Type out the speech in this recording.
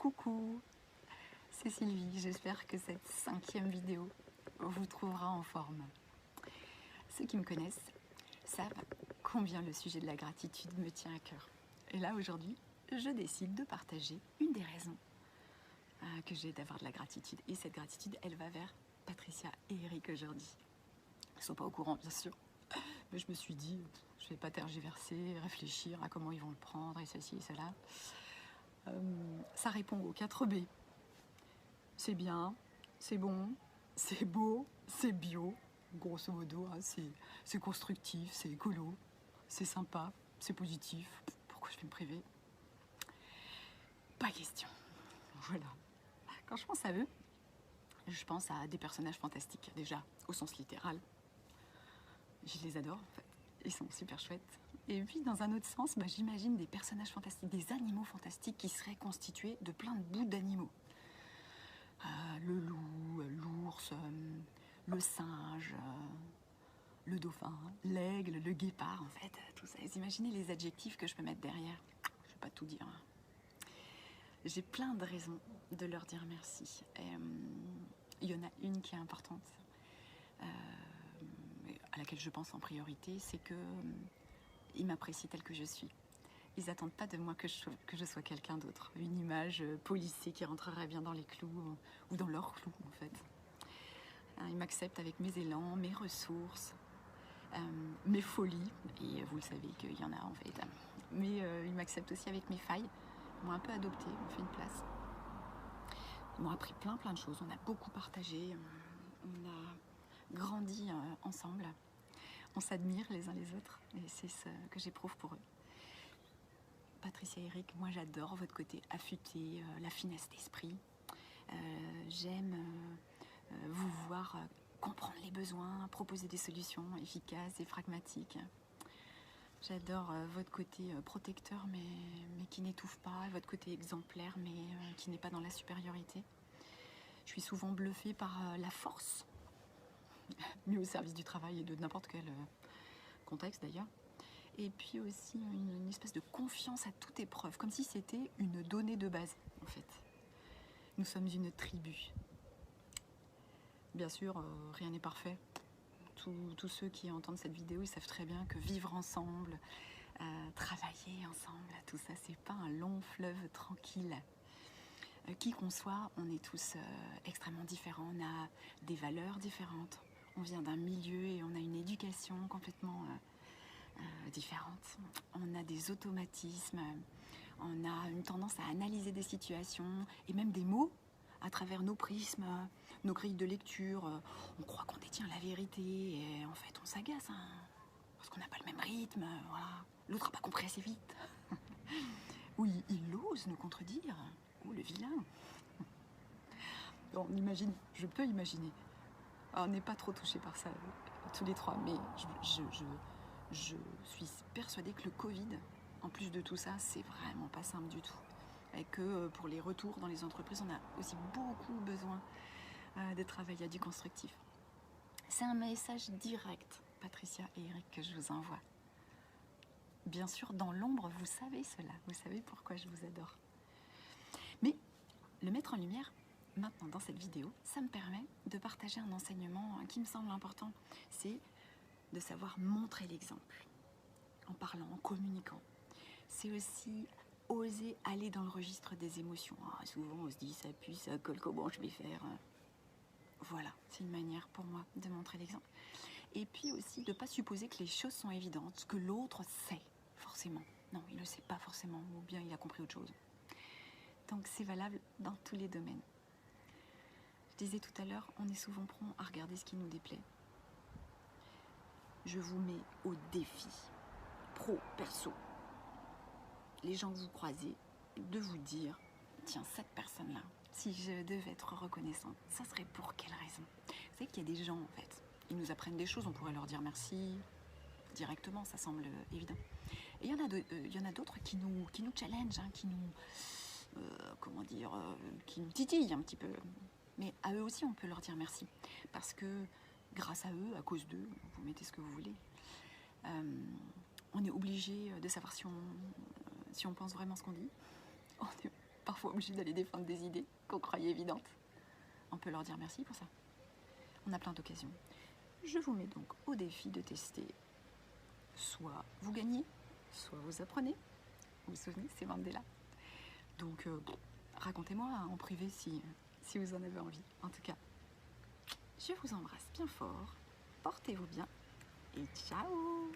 Coucou, c'est Sylvie, j'espère que cette 5e vidéo vous trouvera en forme. Ceux qui me connaissent savent combien le sujet de la gratitude me tient à cœur. Et là aujourd'hui, je décide de partager une des raisons que j'ai d'avoir de la gratitude. Et cette gratitude, elle va vers Patricia et Eric aujourd'hui. Ils ne sont pas au courant bien sûr, mais je me suis dit, je ne vais pas tergiverser, réfléchir à comment ils vont le prendre et ceci et cela. Ça répond aux 4 B. C'est bien, c'est bon, c'est beau, c'est bio, grosso modo, hein, c'est constructif, c'est écolo, c'est sympa, c'est positif. Pourquoi je vais me priver? Pas question. Voilà. Quand je pense à eux, je pense à des personnages fantastiques, déjà, au sens littéral. Je les adore, en fait. Ils sont super chouettes. Et puis, dans un autre sens, j'imagine des personnages fantastiques, des animaux fantastiques qui seraient constitués de plein de bouts d'animaux. Le loup, l'ours, le singe, le dauphin, l'aigle, le guépard, en fait, tout ça. Vous imaginez les adjectifs que je peux mettre derrière? Je ne vais pas tout dire. J'ai plein de raisons de leur dire merci. Il y en a une qui est importante, à laquelle je pense en priorité, c'est qu'ils m'apprécient tel que je suis. Ils n'attendent pas de moi que je sois quelqu'un d'autre. Une image polissée qui rentrerait bien dans les clous, ou dans leurs clous en fait. Ils m'acceptent avec mes élans, mes ressources, mes folies, et vous le savez qu'il y en a en fait. Mais ils m'acceptent aussi avec mes failles. Ils m'ont un peu adoptée, ils m'ont fait une place. Ils m'ont appris plein de choses, on a beaucoup partagé, on a grandi ensemble. On s'admire les uns les autres, et c'est ce que j'éprouve pour eux. Patricia et Eric, moi j'adore votre côté affûté, la finesse d'esprit. J'aime vous voir comprendre les besoins, proposer des solutions efficaces et pragmatiques. J'adore votre côté protecteur mais qui n'étouffe pas, votre côté exemplaire mais qui n'est pas dans la supériorité. Je suis souvent bluffée par la force, mis au service du travail et de n'importe quel contexte d'ailleurs. Et puis aussi une espèce de confiance à toute épreuve, comme si c'était une donnée de base, en fait. Nous sommes une tribu. Bien sûr, rien n'est parfait. Tous ceux qui entendent cette vidéo, ils savent très bien que vivre ensemble, travailler ensemble, tout ça, c'est pas un long fleuve tranquille. Qui qu'on soit, on est tous extrêmement différents, on a des valeurs différentes, on vient d'un milieu et on a une éducation complètement différentes. On a des automatismes, on a une tendance à analyser des situations et même des mots à travers nos prismes, nos grilles de lecture. On croit qu'on détient la vérité et en fait on s'agace parce qu'on n'a pas le même rythme. Voilà. L'autre n'a pas compris assez vite. Ou il ose nous contredire. Ou le vilain. On imagine, je peux imaginer. Alors, on n'est pas trop touchés par ça tous les trois, mais je suis persuadée que le Covid, en plus de tout ça, c'est vraiment pas simple du tout. Et que pour les retours dans les entreprises, on a aussi beaucoup besoin de travail à du constructif. C'est un message direct, Patricia et Eric, que je vous envoie. Bien sûr, dans l'ombre, vous savez cela. Vous savez pourquoi je vous adore. Mais le mettre en lumière, maintenant dans cette vidéo, ça me permet de partager un enseignement qui me semble important. C'est de savoir montrer l'exemple, en parlant, en communiquant. C'est aussi oser aller dans le registre des émotions. Souvent on se dit ça pue, ça colle, comment je vais faire? Voilà, c'est une manière pour moi de montrer l'exemple. Et puis aussi de ne pas supposer que les choses sont évidentes, que l'autre sait forcément. Non, il ne le sait pas forcément, ou bien il a compris autre chose. Donc c'est valable dans tous les domaines. Je disais tout à l'heure, on est souvent prompt à regarder ce qui nous déplaît. Je vous mets au défi, pro, perso, les gens que vous croisez, de vous dire, tiens, cette personne-là, si je devais être reconnaissante, ça serait pour quelle raison? Vous savez qu'il y a des gens, en fait, ils nous apprennent des choses, on pourrait leur dire merci directement, ça semble évident. Et il y en a d'autres qui nous challengent, hein, qui nous, qui nous titillent un petit peu. Mais à eux aussi, on peut leur dire merci. Parce que grâce à eux, à cause d'eux, vous mettez ce que vous voulez, on est obligé de savoir si on pense vraiment ce qu'on dit. On est parfois obligés d'aller défendre des idées qu'on croyait évidentes. On peut leur dire merci pour ça. On a plein d'occasions. Je vous mets donc au défi de tester. Soit vous gagnez, soit vous apprenez. Vous vous souvenez, c'est Mandela. Donc, racontez-moi en privé si vous en avez envie. En tout cas, je vous embrasse bien fort. Portez-vous bien et ciao!